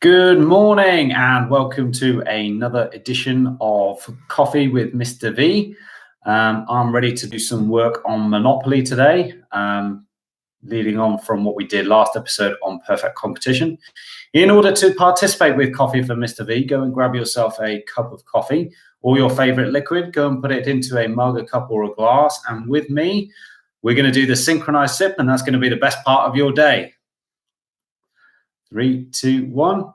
Good morning and welcome to another edition of Coffee with Mr. V. I'm ready to do some work on Monopoly today, leading on from what we did last episode on perfect competition. In order to participate with Coffee for Mr. V, go and grab yourself a cup of coffee or your favorite liquid. Go and put it into a mug, a cup or a glass. And with me, we're going to do the synchronized sip, and that's going to be the best part of your day. 3, 2, 1.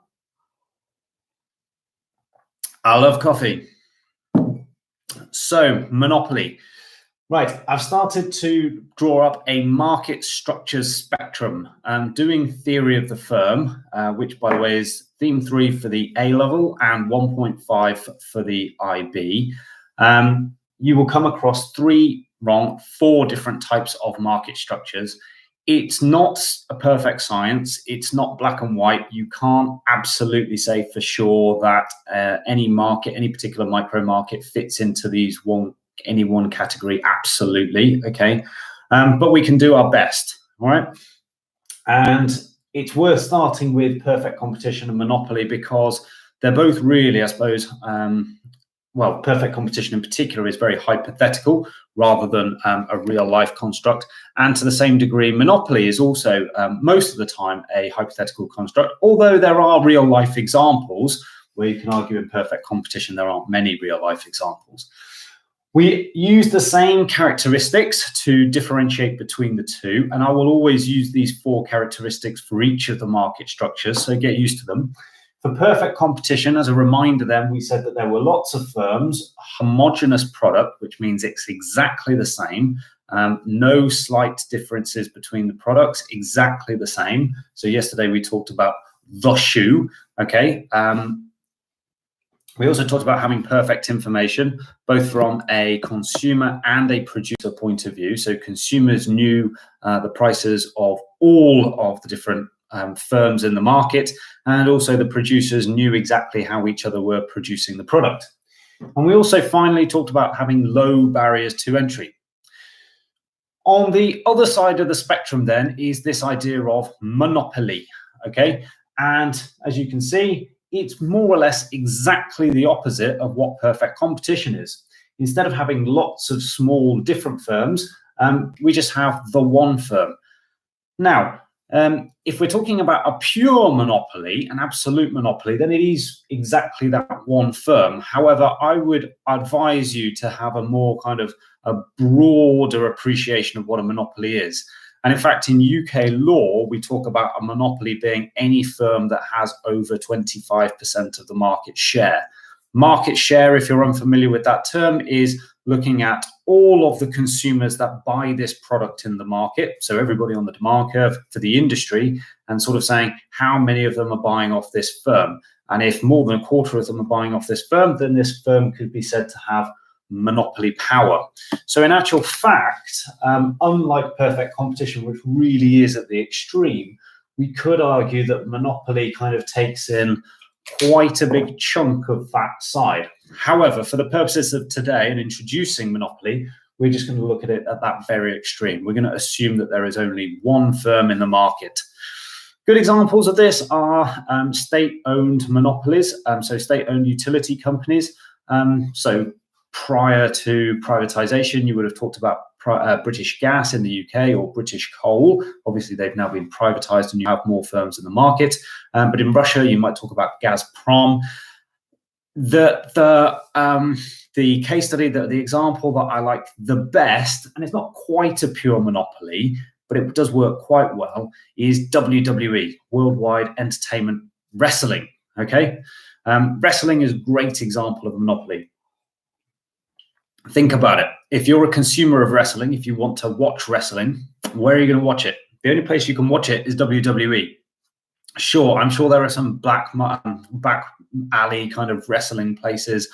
I love coffee. So, Monopoly. Right, I've started to draw up a market structures spectrum. I'm doing theory of the firm, which, by the way, is theme 3 for the A level and 1.5 for the IB. You will come across 4 different types of market structures. It's not a perfect science. It's not black and white. You can't absolutely say for sure that any market, any particular micro market fits into any one category. Absolutely, okay. But we can do our best, all right? And it's worth starting with perfect competition and Monopoly because they're both really, I suppose, well, perfect competition in particular is very hypothetical rather than a real life construct. And to the same degree, Monopoly is also most of the time a hypothetical construct, although there are real life examples where you can argue in perfect competition there aren't many real life examples. We use the same characteristics to differentiate between the two, and I will always use these 4 characteristics for each of the market structures, so get used to them. For perfect competition, as a reminder then, we said that there were lots of firms, homogeneous product, which means it's exactly the same, no slight differences between the products, exactly the same. So yesterday we talked about the shoe, okay? We also talked about having perfect information, both from a consumer and a producer point of view. So consumers knew the prices of all of the different firms in the market, and also the producers knew exactly how each other were producing the product. And we also finally talked about having low barriers to entry. On the other side of the spectrum then is this idea of monopoly, okay? And as you can see, it's more or less exactly the opposite of what perfect competition is. Instead of having lots of small different firms, we just have the one firm. Now, if we're talking about a pure monopoly, an absolute monopoly, then it is exactly that one firm. However, I would advise you to have a more kind of a broader appreciation of what a monopoly is. And in fact, in UK law, we talk about a monopoly being any firm that has over 25% of the market share. Market share, if you're unfamiliar with that term, is looking at all of the consumers that buy this product in the market, so everybody on the demand curve for the industry, and sort of saying how many of them are buying off this firm. And if more than a quarter of them are buying off this firm, then this firm could be said to have monopoly power. So in actual fact, unlike perfect competition, which really is at the extreme, we could argue that monopoly kind of takes in quite a big chunk of that side. However, for the purposes of today and introducing monopoly, we're just going to look at it at that very extreme. We're going to assume that there is only one firm in the market. Good examples of this are state-owned monopolies, so state-owned utility companies. So prior to privatization, you would have talked about British Gas in the UK or British Coal. Obviously, they've now been privatized and you have more firms in the market. But in Russia, you might talk about Gazprom. The case study, the example that I like the best, and it's not quite a pure monopoly, but it does work quite well, is WWE, Worldwide Entertainment Wrestling, okay? Wrestling is a great example of a monopoly. Think about it. If you're a consumer of wrestling, if you want to watch wrestling, where are you going to watch it? The only place you can watch it is WWE. Sure, I'm sure there are some back alley kind of wrestling places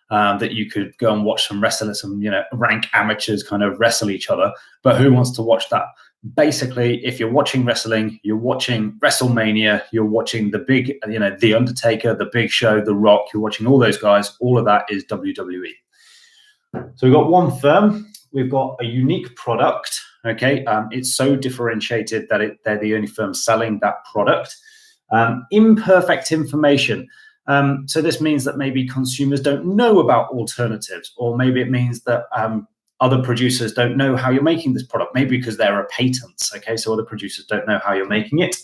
that you could go and watch some wrestlers, some rank amateurs kind of wrestle each other. But who wants to watch that? Basically, if you're watching wrestling, you're watching WrestleMania, you're watching the big, The Undertaker, The Big Show, The Rock. You're watching all those guys. All of that is WWE. So we've got one firm, we've got a unique product, okay? It's so differentiated that they're the only firm selling that product. Imperfect information. So this means that maybe consumers don't know about alternatives, or maybe it means that other producers don't know how you're making this product, maybe because there are patents, okay? So other producers don't know how you're making it.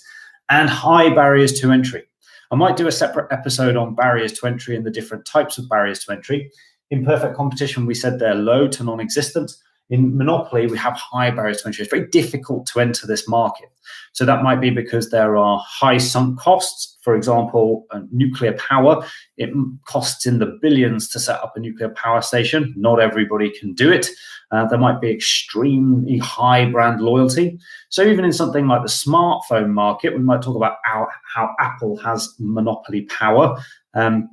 And high barriers to entry. I might do a separate episode on barriers to entry and the different types of barriers to entry. In perfect competition, we said they're low to non-existent. In monopoly, we have high barriers to entry. It's very difficult to enter this market. So that might be because there are high sunk costs. For example, nuclear power, it costs in the billions to set up a nuclear power station. Not everybody can do it. There might be extremely high brand loyalty. So even in something like the smartphone market, we might talk about how Apple has monopoly power,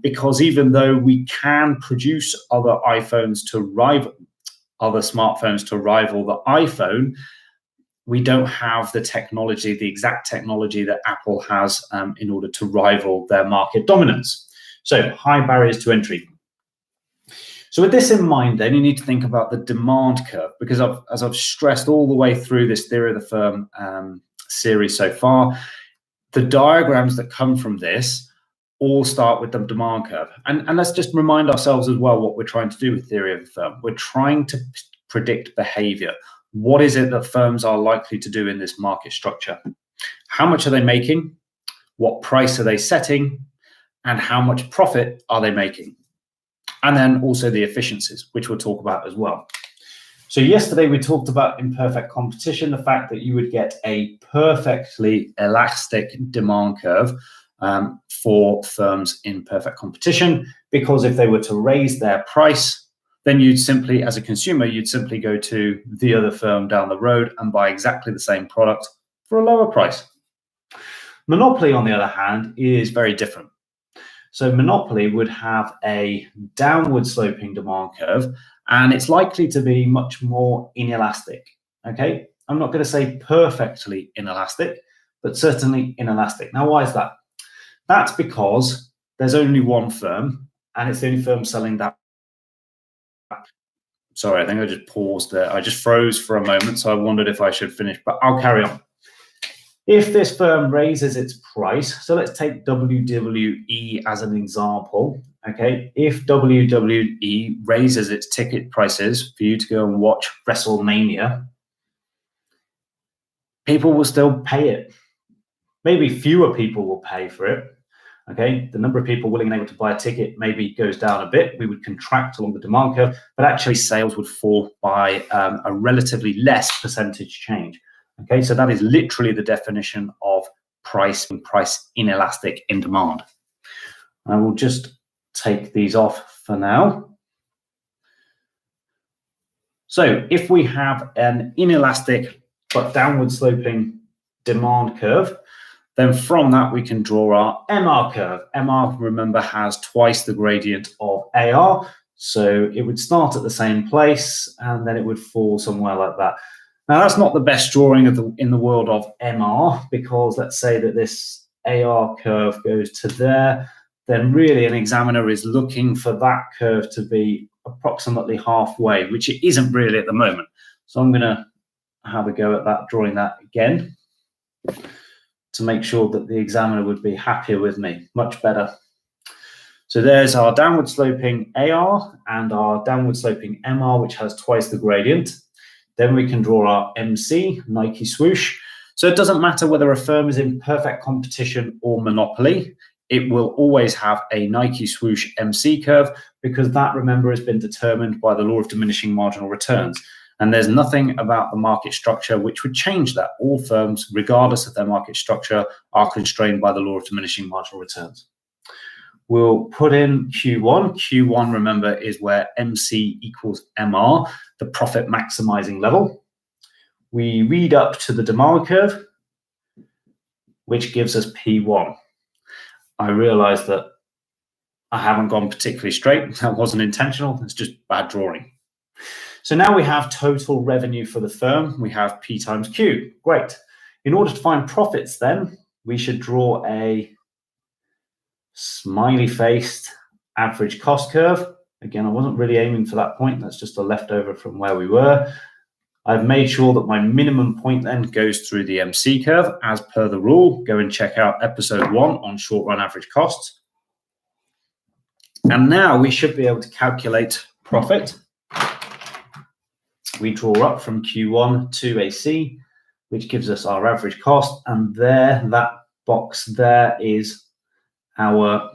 because even though we can produce other smartphones to rival the iPhone, we don't have the technology, the exact technology that Apple has in order to rival their market dominance. So high barriers to entry. So with this in mind, then you need to think about the demand curve, because as I've stressed all the way through this Theory of the Firm series so far, the diagrams that come from this all start with the demand curve. And let's just remind ourselves as well what we're trying to do with Theory of the Firm. We're trying to predict behavior. What is it that firms are likely to do in this market structure? How much are they making? What price are they setting? And how much profit are they making? And then also the efficiencies, which we'll talk about as well. So yesterday we talked about in perfect competition, the fact that you would get a perfectly elastic demand curve for firms in perfect competition, because if they were to raise their price, then you'd simply, as a consumer, you'd simply go to the other firm down the road and buy exactly the same product for a lower price. Monopoly, on the other hand, is very different. So monopoly would have a downward sloping demand curve, and it's likely to be much more inelastic, okay? I'm not going to say perfectly inelastic, but certainly inelastic. Now, why is that? That's because there's only one firm, and it's the only firm selling that. Sorry, I think I just paused there. I just froze for a moment, so I wondered if I should finish, but I'll carry on. If this firm raises its price, so let's take WWE as an example, okay? If WWE raises its ticket prices for you to go and watch WrestleMania, people will still pay it. Maybe fewer people will pay for it, okay? The number of people willing and able to buy a ticket maybe goes down a bit. We would contract along the demand curve, but actually sales would fall by a relatively less percentage change. Okay, so that is literally the definition of price and price inelastic in demand. I will just take these off for now. So if we have an inelastic but downward sloping demand curve, then from that we can draw our MR curve. MR, remember, has twice the gradient of AR. So it would start at the same place and then it would fall somewhere like that. Now, that's not the best drawing in the world of MR, because let's say that this AR curve goes to there, then really an examiner is looking for that curve to be approximately halfway, which it isn't really at the moment. So I'm going to have a go at that, drawing that again to make sure that the examiner would be happier with me, much better. So there's our downward sloping AR and our downward sloping MR, which has twice the gradient. Then we can draw our MC, Nike swoosh. So it doesn't matter whether a firm is in perfect competition or monopoly, it will always have a Nike swoosh MC curve, because that, remember, has been determined by the law of diminishing marginal returns. And there's nothing about the market structure which would change that. All firms, regardless of their market structure, are constrained by the law of diminishing marginal returns. We'll put in Q1. Q1, remember, is where MC equals MR, the profit maximizing level. We read up to the demand curve, which gives us P1. I realize that I haven't gone particularly straight. That wasn't intentional. It's just bad drawing. So now we have total revenue for the firm. We have P times Q. Great. In order to find profits, then, we should draw a smiley-faced average cost curve. Again, I wasn't really aiming for that point. That's just a leftover from where we were. I've made sure that my minimum point then goes through the MC curve as per the rule. Go and check out episode 1 on short run average costs. And now we should be able to calculate profit. We draw up from Q1 to AC, which gives us our average cost. And there, that box there is our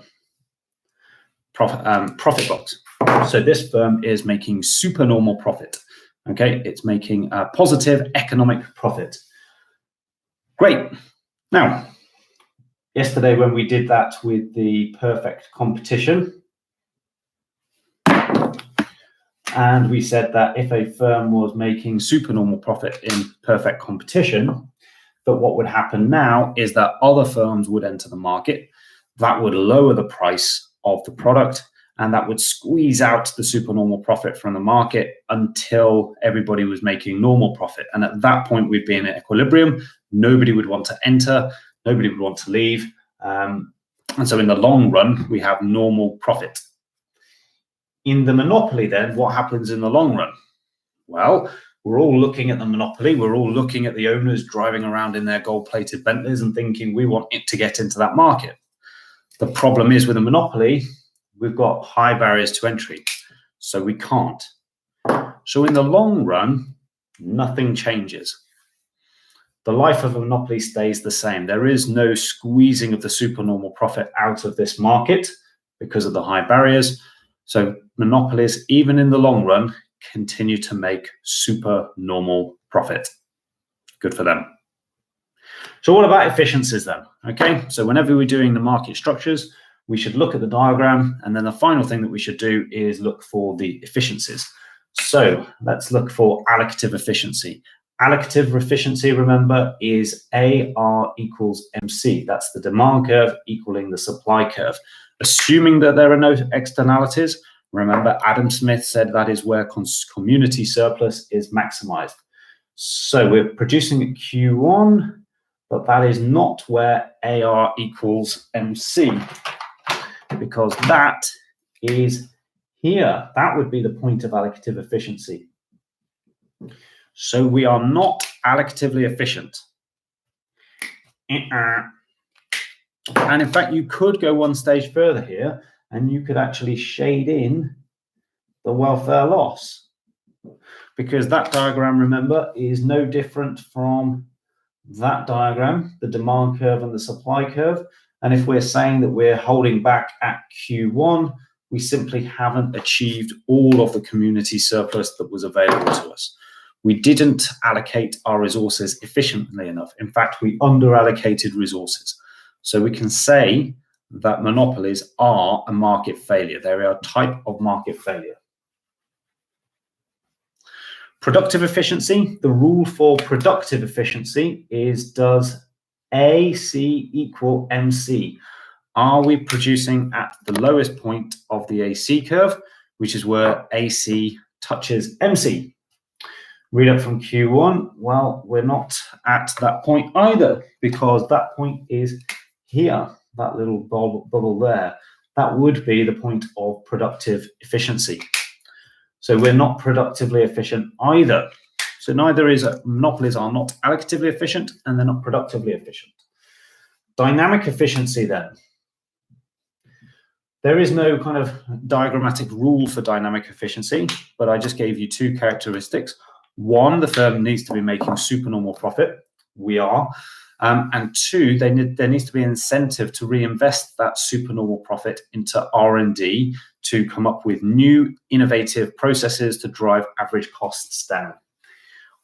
profit box. So this firm is making supernormal profit. Okay, it's making a positive economic profit. Great. Now, yesterday when we did that with the perfect competition, and we said that if a firm was making supernormal profit in perfect competition, that what would happen now is that other firms would enter the market. That would lower the price of the product, and that would squeeze out the supernormal profit from the market until everybody was making normal profit. And at that point, we'd be in an equilibrium. Nobody would want to enter. Nobody would want to leave. And so in the long run, we have normal profit. In the monopoly, then, what happens in the long run? Well, we're all looking at the monopoly. We're all looking at the owners driving around in their gold-plated Bentleys and thinking we want it to get into that market. The problem is with a monopoly, we've got high barriers to entry, so we can't. So in the long run, nothing changes. The life of a monopoly stays the same. There is no squeezing of the supernormal profit out of this market because of the high barriers. So monopolies, even in the long run, continue to make supernormal profit. Good for them. So what about efficiencies then? Okay, so whenever we're doing the market structures, we should look at the diagram, and then the final thing that we should do is look for the efficiencies. So let's look for allocative efficiency. Allocative efficiency, remember, is AR equals MC. That's the demand curve equaling the supply curve. Assuming that there are no externalities, remember Adam Smith said that is where community surplus is maximized. So we're producing at Q1, but that is not where AR equals MC, because that is here. That would be the point of allocative efficiency. So we are not allocatively efficient. And in fact, you could go one stage further here, and you could actually shade in the welfare loss, because that diagram, remember, is no different from that diagram, the demand curve and the supply curve. And if we're saying that we're holding back at Q1, we simply haven't achieved all of the community surplus that was available to us. We didn't allocate our resources efficiently enough. In fact, we under-allocated resources. So we can say that monopolies are a market failure. They are a type of market failure. Productive efficiency. The rule for productive efficiency is, does AC equal MC? Are we producing at the lowest point of the AC curve, which is where AC touches MC? Read up from Q1. Well, we're not at that point either, because that point is here, that little bubble there. That would be the point of productive efficiency. So we're not productively efficient either. So neither is monopolies are not allocatively efficient, and they're not productively efficient. Dynamic efficiency then. There is no kind of diagrammatic rule for dynamic efficiency, but I just gave you two characteristics. One, the firm needs to be making supernormal profit. We are. And two, there needs to be an incentive to reinvest that supernormal profit into R&D to come up with new innovative processes to drive average costs down.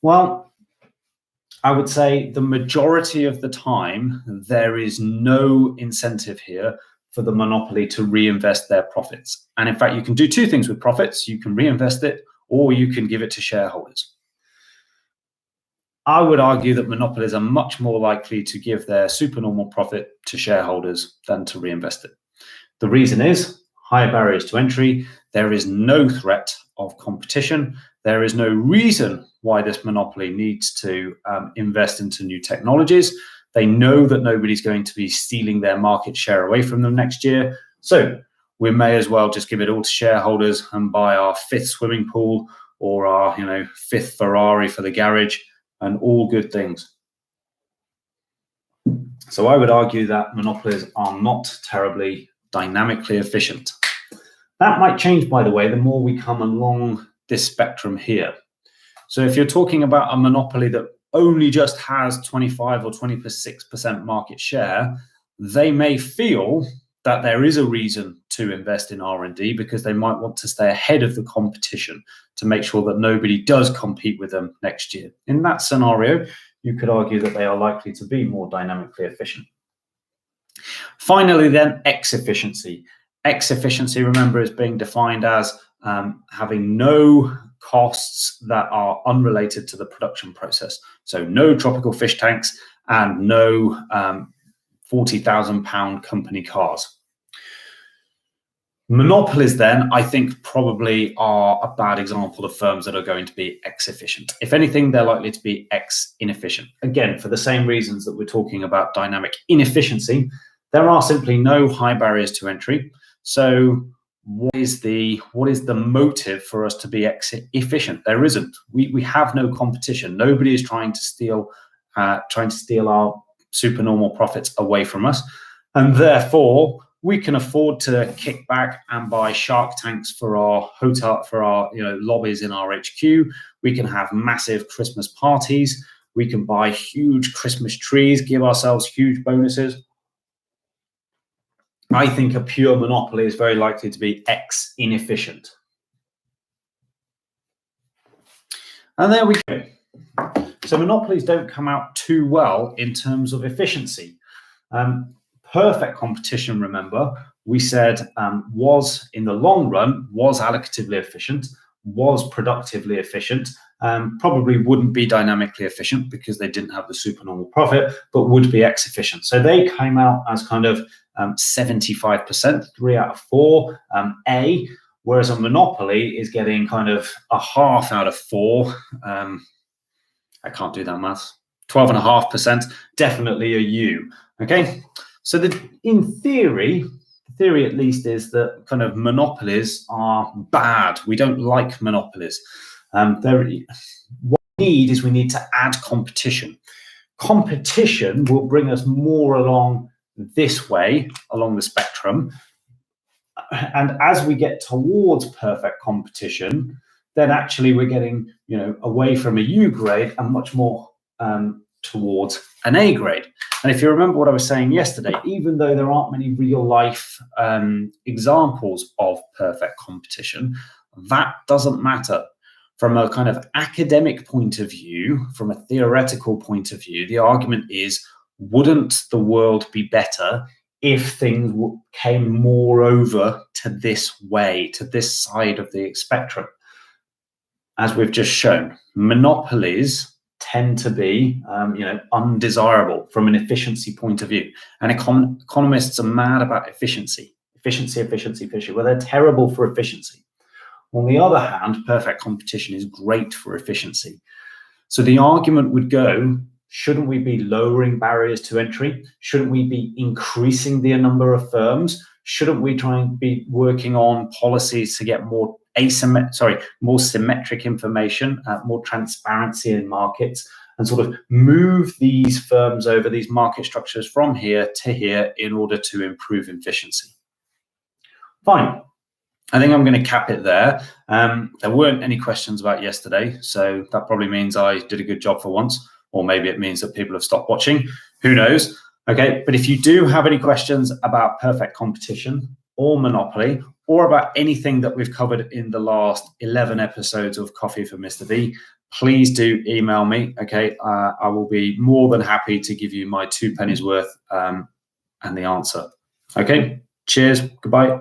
Well, I would say the majority of the time, there is no incentive here for the monopoly to reinvest their profits. And in fact, you can do two things with profits. You can reinvest it, or you can give it to shareholders. I would argue that monopolies are much more likely to give their supernormal profit to shareholders than to reinvest it. The reason is higher barriers to entry. There is no threat of competition. There is no reason why this monopoly needs to invest into new technologies. They know that nobody's going to be stealing their market share away from them next year. So we may as well just give it all to shareholders and buy our fifth swimming pool or our, fifth Ferrari for the garage, and all good things. So I would argue that monopolies are not terribly dynamically efficient. That might change, by the way, the more we come along this spectrum here. So if you're talking about a monopoly that only just has 25 or 26% market share, they may feel that there is a reason to invest in R&D because they might want to stay ahead of the competition to make sure that nobody does compete with them next year. In that scenario, you could argue that they are likely to be more dynamically efficient. Finally, then, X efficiency. X efficiency, remember, is being defined as having no costs that are unrelated to the production process. So no tropical fish tanks and no £40,000 company cars. Monopolies, then, I think probably are a bad example of firms that are going to be X efficient. If anything, they're likely to be X inefficient. Again, for the same reasons that we're talking about dynamic inefficiency, there are simply no high barriers to entry. So what is the motive for us to be X efficient? There isn't. We have no competition. Nobody is trying to steal our supernormal profits away from us, and therefore we can afford to kick back and buy shark tanks for our hotel, for our lobbies in our HQ. We can have massive Christmas parties. We can buy huge Christmas trees, give ourselves huge bonuses. I think a pure monopoly is very likely to be X inefficient. And there we go. So monopolies don't come out too well in terms of efficiency. Perfect competition, remember, we said was in the long run, was allocatively efficient, was productively efficient, probably wouldn't be dynamically efficient because they didn't have the supernormal profit, but would be X efficient. So they came out as kind of 75%, 3 out of 4, A, whereas a monopoly is getting kind of a half out of 4. I can't do that maths. 12.5%, definitely a U. Okay, so in theory, at least, is that kind of monopolies are bad. We don't like monopolies. What we need to add competition. Competition will bring us more along this way, along the spectrum. And as we get towards perfect competition, then actually we're getting, away from a U grade and much more towards an A grade. And if you remember what I was saying yesterday, even though there aren't many real life examples of perfect competition, that doesn't matter. From a kind of academic point of view, from a theoretical point of view, the argument is, wouldn't the world be better if things came more over to this way, to this side of the spectrum? As we've just shown, monopolies tend to be, undesirable from an efficiency point of view. And economists are mad about efficiency. Well, they're terrible for efficiency. On the other hand, perfect competition is great for efficiency. So the argument would go, shouldn't we be lowering barriers to entry? Shouldn't we be increasing the number of firms? Shouldn't we try and be working on policies to get more symmetric information, more transparency in markets, and sort of move these firms over, these market structures from here to here in order to improve efficiency? Fine. I think I'm going to cap it there. There weren't any questions about yesterday, so that probably means I did a good job for once, or maybe it means that people have stopped watching. Who knows? Okay, but if you do have any questions about perfect competition or monopoly, or about anything that we've covered in the last 11 episodes of Coffee for Mr. B, please do email me. Okay, I will be more than happy to give you my 2 pennies worth and the answer. Okay, cheers, goodbye.